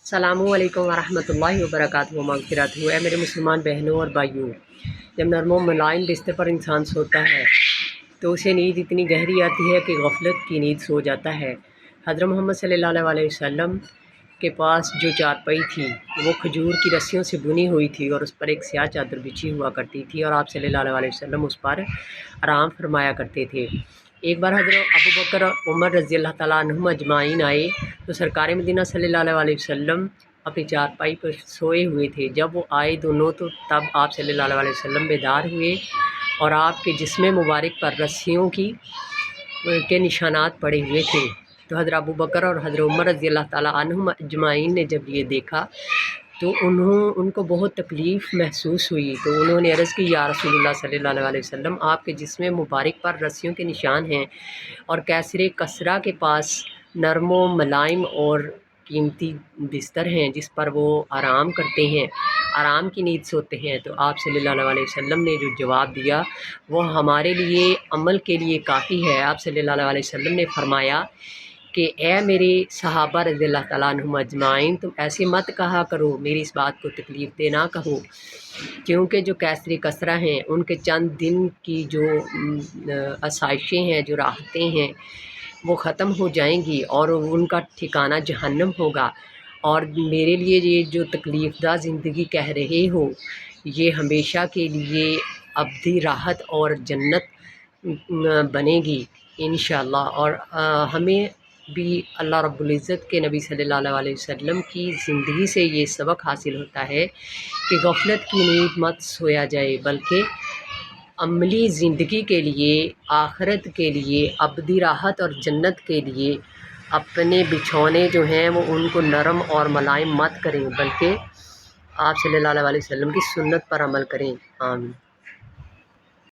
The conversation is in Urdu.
السلام علیکم ورحمۃ اللہ وبرکاتہ مغفرت ہو۔ اے میرے مسلمان بہنوں اور بھائیوں، جب نرم و ملائم بستر پر انسان سوتا ہے تو اسے نیند اتنی گہری آتی ہے کہ غفلت کی نیند سو جاتا ہے۔ حضرت محمد صلی اللہ علیہ وسلم کے پاس جو چارپائی تھی وہ کھجور کی رسیوں سے بنی ہوئی تھی اور اس پر ایک سیاہ چادر بچھی ہوا کرتی تھی اور آپ صلی اللہ علیہ وسلم اس پر آرام فرمایا کرتے تھے۔ ایک بار حضرت ابوبکر اور عمر رضی اللہ تعالیٰ عنہم اجمعین آئے تو سرکار مدینہ صلی اللہ علیہ وسلم اپنی چارپائی پر سوئے ہوئے تھے۔ جب وہ آئے دونوں تو تب آپ صلی اللہ علیہ وسلم بیدار ہوئے اور آپ کے جسم مبارک پر رسیوں کے نشانات پڑے ہوئے تھے۔ تو حضرت ابوبکر اور حضرت عمر رضی اللہ تعالیٰ عنہم اجمعین نے جب یہ دیکھا تو ان کو بہت تکلیف محسوس ہوئی، تو انہوں نے عرض کی یا رسول اللہ صلی اللہ علیہ وسلم، آپ کے جسم مبارک پر رسیوں کے نشان ہیں اور کیسر کسرا کے پاس نرم و ملائم اور قیمتی بستر ہیں جس پر وہ آرام کرتے ہیں، آرام کی نیند سوتے ہیں۔ تو آپ صلی اللہ علیہ وسلم نے جو جواب دیا وہ ہمارے لیے عمل کے لیے کافی ہے۔ آپ صلی اللہ علیہ وسلم نے فرمایا کہ اے میرے صحابہ رضی اللہ تعالیٰ عنہم اجمعین، تم ایسے مت کہا کرو، میری اس بات کو تکلیف دے نہ کہو، کیونکہ جو کیسر کسرا ہیں ان کے چند دن کی جو آسائشیں ہیں، جو راحتیں ہیں، وہ ختم ہو جائیں گی اور ان کا ٹھکانہ جہنم ہوگا، اور میرے لیے یہ جو تکلیف دہ زندگی کہہ رہے ہو یہ ہمیشہ کے لیے ابدی راحت اور جنت بنے گی انشاءاللہ۔ اور ہمیں بھی اللہ رب العزت کے نبی صلی اللہ علیہ وسلم کی زندگی سے یہ سبق حاصل ہوتا ہے کہ غفلت کی نیند مت سویا جائے، بلکہ عملی زندگی کے لیے، آخرت کے لیے، ابدی راحت اور جنت کے لیے اپنے بچھونے جو ہیں وہ ان کو نرم اور ملائم مت کریں، بلکہ آپ صلی اللہ علیہ وسلم کی سنت پر عمل کریں۔ آمین۔